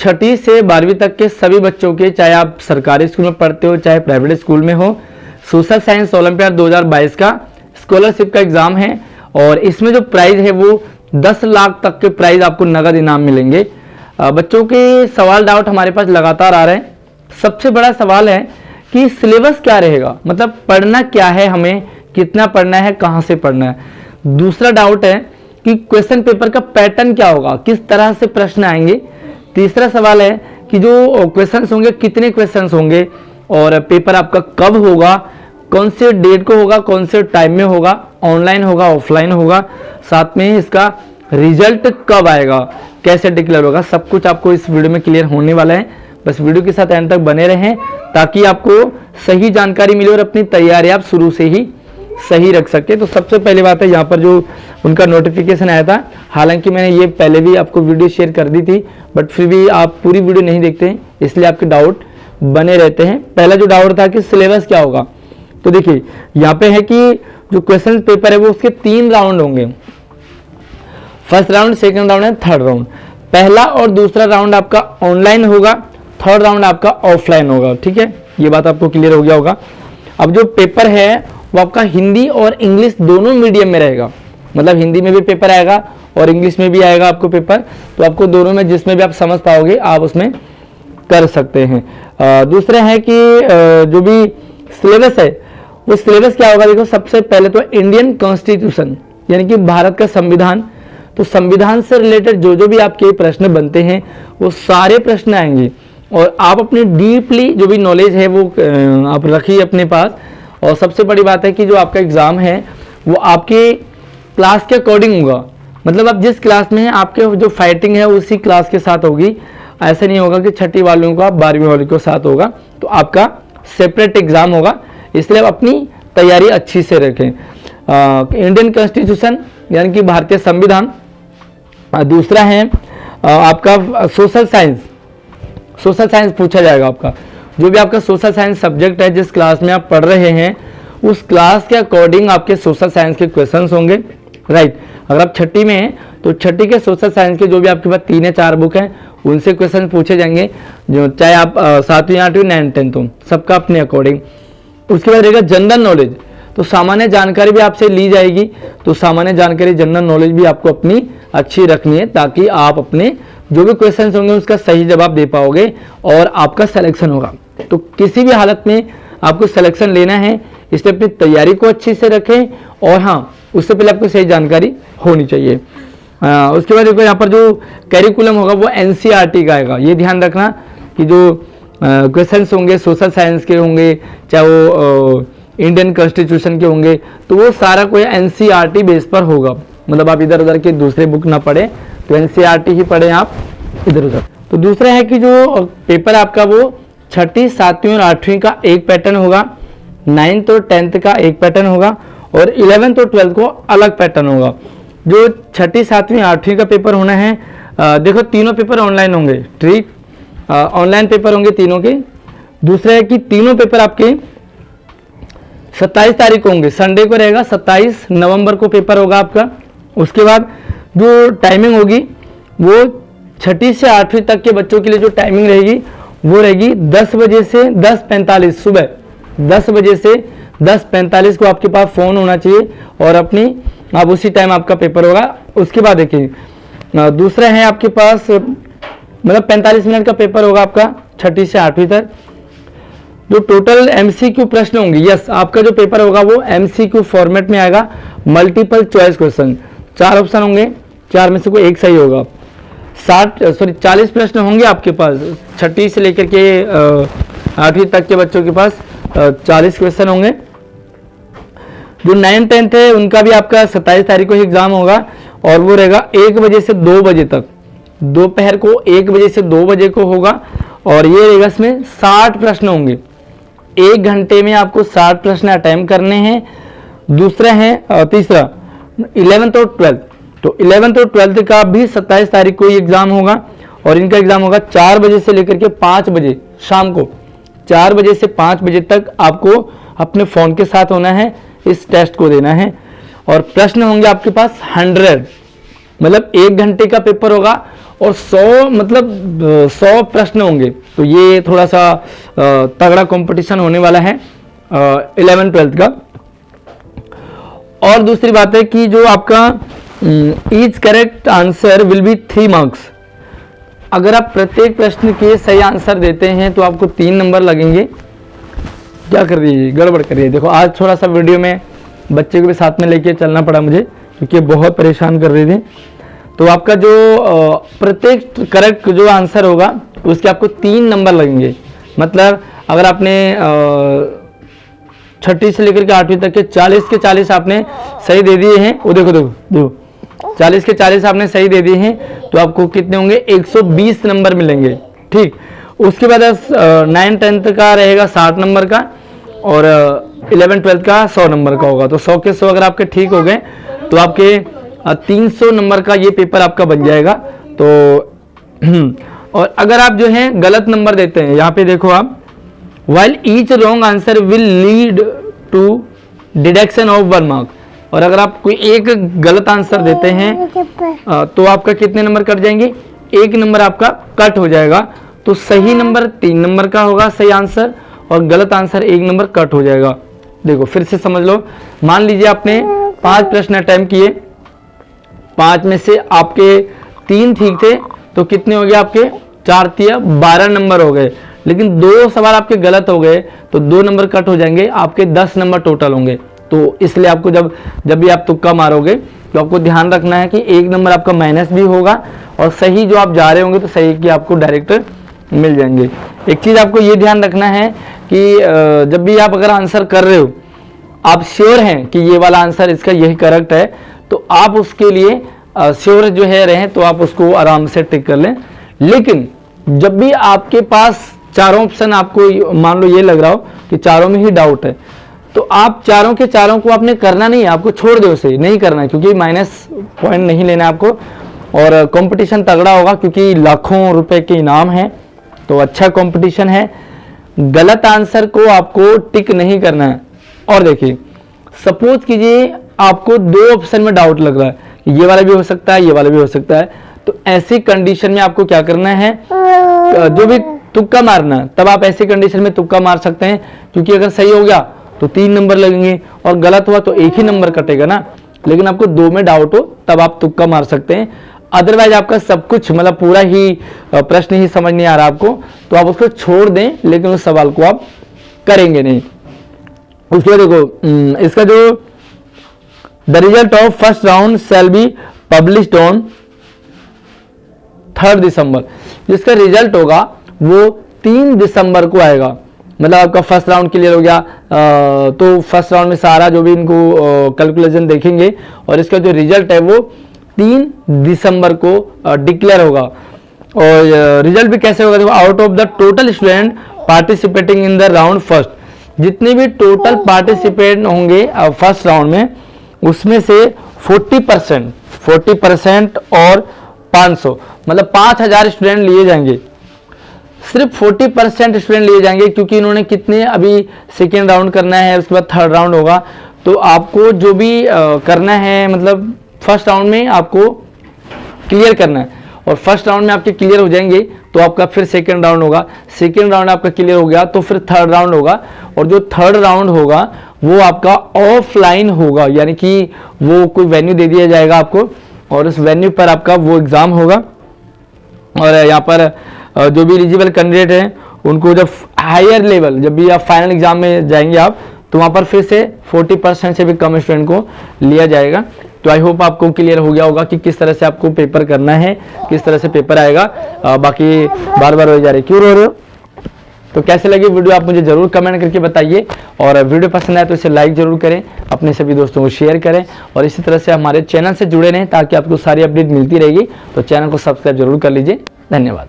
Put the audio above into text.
छठी से 12वीं तक के सभी बच्चों के, चाहे आप सरकारी स्कूल में पढ़ते हो चाहे प्राइवेट स्कूल में हो, सोशल साइंस ओलंपियाड 2022 का स्कॉलरशिप का एग्जाम है। और इसमें जो प्राइज है वो 10 लाख तक के प्राइज आपको नगद इनाम मिलेंगे। बच्चों के सवाल डाउट हमारे पास लगातार आ रहे हैं। सबसे बड़ा सवाल है कि सिलेबस क्या रहेगा, मतलब पढ़ना क्या है, हमें कितना पढ़ना है, कहाँ से पढ़ना है। दूसरा डाउट है कि क्वेश्चन पेपर का पैटर्न क्या होगा, किस तरह से प्रश्न आएंगे। तीसरा सवाल है कि जो क्वेश्चंस होंगे कितने क्वेश्चंस होंगे और पेपर आपका कब होगा, कौन से डेट को होगा, कौन से टाइम में होगा, ऑनलाइन होगा ऑफलाइन होगा, साथ में इसका रिजल्ट कब आएगा, कैसे डिक्लेयर होगा, सब कुछ आपको इस वीडियो में क्लियर होने वाला है। बस वीडियो के साथ एंड तक बने रहें ताकि आपको सही जानकारी मिले और अपनी तैयारी आप शुरू से ही सही रख सके। तो सबसे पहली बात है, यहाँ पर जो उनका नोटिफिकेशन आया था, हालांकि मैंने ये पहले भी आपको वीडियो शेयर कर दी थी, बट फिर भी आप पूरी वीडियो नहीं देखते हैं, इसलिए आपके डाउट बने रहते हैं। पहला जो डाउट था कि सिलेबस क्या होगा, तो देखिए यहाँ पे है कि जो क्वेश्चन पेपर है वो उसके 3 राउंड होंगे, first round, second round and third round. पहला और दूसरा राउंड आपका ऑनलाइन होगा, थर्ड राउंड आपका ऑफलाइन होगा। ठीक है, ये बात आपको क्लियर हो गया होगा। अब जो पेपर है वो आपका हिंदी और इंग्लिश दोनों मीडियम में रहेगा, मतलब हिंदी में भी पेपर आएगा और इंग्लिश में भी आएगा आपको पेपर, तो आपको दोनों में जिसमें भी आप समझ पाओगे आप उसमें कर सकते हैं। दूसरा है कि जो भी सिलेबस है वो सिलेबस क्या होगा, देखो सबसे पहले तो इंडियन कॉन्स्टिट्यूशन यानी कि भारत का संविधान, तो संविधान से रिलेटेड जो भी आपके प्रश्न बनते हैं वो सारे प्रश्न आएंगे और आप अपने डीपली जो भी नॉलेज है वो आप रखिए अपने पास। और सबसे बड़ी बात है कि जो आपका एग्जाम है वो आपके क्लास के अकॉर्डिंग होगा, मतलब आप जिस क्लास में हैं आपके जो फाइटिंग है उसी क्लास के साथ होगी। ऐसा नहीं होगा कि छठी वालों का 12वीं वालों के साथ होगा, तो आपका सेपरेट एग्जाम होगा, इसलिए आप अपनी तैयारी अच्छी से रखें। इंडियन कॉन्स्टिट्यूशन यानी कि भारतीय संविधान। दूसरा है आपका सोशल साइंस, सोशल साइंस पूछा जाएगा आपका, जो भी आपका सोशल साइंस सब्जेक्ट है जिस क्लास में आप पढ़ रहे हैं उस क्लास के अकॉर्डिंग आपके सोशल साइंस के क्वेश्चंस होंगे, राइट। अगर आप छठी में हैं तो छठी के सोशल साइंस के जो भी आपके पास 3 या 4 बुक हैं उनसे क्वेश्चन पूछे जाएंगे, जो चाहे आप 7वीं 8वीं 9th 10th हो, सबका अपने अकॉर्डिंग। उसके बाद रहेगा जनरल नॉलेज, तो सामान्य जानकारी भी आपसे ली जाएगी, तो सामान्य जानकारी जनरल नॉलेज भी आपको अपनी अच्छी रखनी है ताकि आप अपने जो भी क्वेश्चंस होंगे उसका सही जवाब दे पाओगे और आपका सिलेक्शन होगा। तो किसी भी हालत में आपको सिलेक्शन लेना है, इसलिए अपनी तैयारी को अच्छी से रखें और हाँ उससे पहले आपको सही जानकारी होनी चाहिए। उसके बाद देखो यहाँ पर जो कैरिकुलम होगा वो NCERT का आएगा, ये ध्यान रखना कि जो क्वेश्चंस होंगे सोशल साइंस के होंगे चाहे वो इंडियन कॉन्स्टिट्यूशन के होंगे, तो वो सारा कोई NCERT बेस पर होगा, मतलब आप इधर उधर के दूसरे बुक ना पढ़े, तो NCERT ही पढ़े आप इधर उधर। तो दूसरा है कि जो पेपर आपका वो छठी 7वीं और 8वीं का एक पैटर्न होगा, 9th और 10th का एक पैटर्न होगा और 11th और 12th को अलग पैटर्न होगा। जो छठी 7वीं 8वीं का पेपर होना है, देखो तीनों पेपर ऑनलाइन होंगे, ठीक, ऑनलाइन पेपर होंगे तीनों के। दूसरा है कि तीनों पेपर आपके 27 तारीख को होंगे, संडे को रहेगा, 27 नवंबर को पेपर होगा आपका। उसके बाद जो टाइमिंग होगी वो छठी से 8वीं तक के बच्चों के लिए जो टाइमिंग रहेगी वो रहेगी 10 बजे से 10:45 सुबह, 10 बजे से 10:45 को आपके पास फ़ोन होना चाहिए और अपनी आप उसी टाइम आपका पेपर होगा। उसके बाद देखिए दूसरा है आपके पास मतलब 45 मिनट का पेपर होगा आपका छठी से 8वीं तक। जो टोटल MCQ प्रश्न होंगे, यस आपका जो पेपर होगा वो MCQ फॉर्मेट में आएगा, मल्टीपल चॉइस क्वेश्चन, 4 ऑप्शन होंगे, 4 में से कोई एक सही होगा। 40 प्रश्न होंगे आपके पास, छठी से लेकर के 8वीं तक के बच्चों के पास 40 क्वेश्चन होंगे। जो 9th 10th है उनका भी आपका 27 तारीख को ही एग्जाम होगा और वो रहेगा 1 बजे से 2 बजे तक, दोपहर को 1 बजे से 2 बजे को होगा और ये रहेगा, इसमें 60 प्रश्न होंगे, 1 घंटे में आपको 60 प्रश्न अटेम्प्ट करने हैं। दूसरा है तीसरा 11th और 12th, तो 11th और 12th का भी 27 तारीख को ही एग्जाम होगा और इनका एग्जाम होगा 4 बजे से लेकर के 5 बजे शाम को, 4 बजे से 5 बजे तक आपको अपने फ़ोन के साथ होना है, इस टेस्ट को देना है और प्रश्न होंगे आपके पास 100, मतलब 1 घंटे का पेपर होगा और 100 मतलब 100 प्रश्न होंगे। तो ये थोड़ा सा तगड़ा कंपटीशन होने वाला है 11th-12th का। और दूसरी बात है कि जो आपका each correct answer will be 3 marks. अगर आप प्रत्येक प्रश्न के सही आंसर देते हैं तो आपको 3 नंबर लगेंगे। क्या कर रही है, गड़बड़ कर रही है। देखो आज थोड़ा सा वीडियो में बच्चे को भी साथ में लेके चलना पड़ा मुझे, क्योंकि बहुत परेशान कर रहे थे। तो आपका जो प्रत्येक करेक्ट जो आंसर होगा उसके आपको 3 नंबर लगेंगे। मतलब अगर आपने 6ठी से लेकर के 8वीं तक के 40 के 40 आपने सही दे दिए हैं, वो देखो देखो देखो 40 के 40 आपने सही दे दिए हैं, तो आपको कितने होंगे, 120 नंबर मिलेंगे। ठीक, उसके बाद 9th-10th का रहेगा 60 नंबर का, और 11th-12th का 100 नंबर का होगा। तो 100 के 100 अगर आपके ठीक हो गए तो आपके 300 नंबर का ये पेपर आपका बन जाएगा। तो और अगर आप जो है गलत नंबर देते हैं, यहाँ पे देखो आप, while each wrong answer will lead to deduction of 1 mark। और अगर आप कोई एक गलत आंसर देते हैं तो आपका कितने नंबर कट जाएंगे, 1 नंबर आपका कट हो जाएगा। तो सही नंबर 3 नंबर का होगा सही आंसर, और गलत आंसर 1 नंबर कट हो जाएगा। देखो फिर से समझ लो, मान लीजिए आपने 5 प्रश्न अटेम्प्ट किए, 5 में से आपके 3 ठीक थे, तो कितने हो गए आपके, 4 12 नंबर हो गए। लेकिन 2 सवाल आपके गलत हो गए तो 2 नंबर कट हो जाएंगे, आपके 10 नंबर टोटल होंगे। तो इसलिए आपको जब भी आप तुक्का मारोगे तो आपको ध्यान रखना है कि 1 नंबर आपका माइनस भी होगा, और सही जो आप जा रहे होंगे तो सही की आपको डायरेक्ट मिल जाएंगे। एक चीज़ आपको ये ध्यान रखना है कि जब भी आप अगर आंसर कर रहे हो, आप श्योर हैं कि ये वाला आंसर इसका यही करेक्ट है, तो आप उसके लिए श्योर जो है रहें, तो आप उसको आराम से टिक कर लें। लेकिन जब भी आपके पास चारों ऑप्शन, आपको मान लो ये लग रहा हो कि चारों में ही डाउट है, तो आप चारों के चारों को आपने करना नहीं है, आपको छोड़ दो, उसे नहीं करना है, क्योंकि माइनस पॉइंट नहीं लेना है आपको। और कंपटीशन तगड़ा होगा, क्योंकि लाखों रुपए के इनाम हैं, तो अच्छा कंपटीशन है। गलत आंसर को आपको टिक नहीं करना है। और देखिए, सपोज कीजिए आपको 2 ऑप्शन में डाउट लग रहा है, ये वाला भी हो सकता है, ये वाला भी हो सकता है, तो ऐसी कंडीशन में आपको क्या करना है, जो भी तुक्का मारना, तब आप ऐसी कंडीशन में तुक्का मार सकते हैं, क्योंकि अगर सही हो गया तो 3 नंबर लगेंगे, और गलत हुआ तो 1 ही नंबर कटेगा ना। लेकिन आपको 2 में डाउट हो तब आप तुक्का मार सकते हैं। अदरवाइज आपका सब कुछ मतलब पूरा ही प्रश्न ही समझ नहीं आ रहा आपको, तो आप उसको छोड़ दें, लेकिन उस सवाल को आप करेंगे नहीं। उसके बाद देखो, इसका जो the result of first round shall be published on 3 दिसंबर। जिसका रिजल्ट होगा वो 3 दिसंबर को आएगा। मतलब आपका फर्स्ट राउंड क्लियर हो गया, तो फर्स्ट राउंड में सारा जो भी इनको कैलकुलेशन देखेंगे, और इसका जो रिजल्ट है वो 3 दिसंबर को डिक्लेयर होगा। और रिजल्ट भी कैसे होगा, देखो, out of the total student participating in the round first, जितने भी टोटल पार्टिसिपेंट होंगे फर्स्ट राउंड में, उसमें से 40% और 500 मतलब 5000 स्टूडेंट लिए जाएंगे। सिर्फ 40% स्टूडेंट लिए जाएंगे, क्योंकि इन्होंने कितने अभी सेकेंड राउंड करना है, उसके बाद थर्ड राउंड होगा। तो आपको जो भी करना है, मतलब फर्स्ट राउंड में आपको क्लियर करना है, और फर्स्ट राउंड में आपके क्लियर हो जाएंगे तो आपका फिर सेकेंड राउंड होगा, सेकेंड राउंड आपका क्लियर हो गया तो फिर थर्ड राउंड होगा, और जो थर्ड राउंड होगा वो आपका ऑफलाइन होगा, यानी कि वो कोई वेन्यू दे दिया जाएगा आपको, और उस वेन्यू पर आपका वो एग्ज़ाम होगा। और यहाँ पर जो भी एलिजिबल कैंडिडेट हैं उनको जब हायर लेवल, जब भी आप फाइनल एग्जाम में जाएंगे आप, तो वहाँ पर फिर से 40% से भी कम स्टूडेंट को लिया जाएगा। तो आई होप आपको क्लियर हो गया होगा कि किस तरह से आपको पेपर करना है, किस तरह से पेपर आएगा। बाकी बार बार हो जा रहे, क्यों रो रहे हो? तो कैसे लगी वीडियो आप मुझे जरूर कमेंट करके बताइए, और वीडियो पसंद आए तो इसे लाइक जरूर करें, अपने सभी दोस्तों को शेयर करें, और इसी तरह से हमारे चैनल से जुड़े रहें ताकि आपको सारी अपडेट मिलती रहेगी। तो चैनल को सब्सक्राइब जरूर कर लीजिए। धन्यवाद।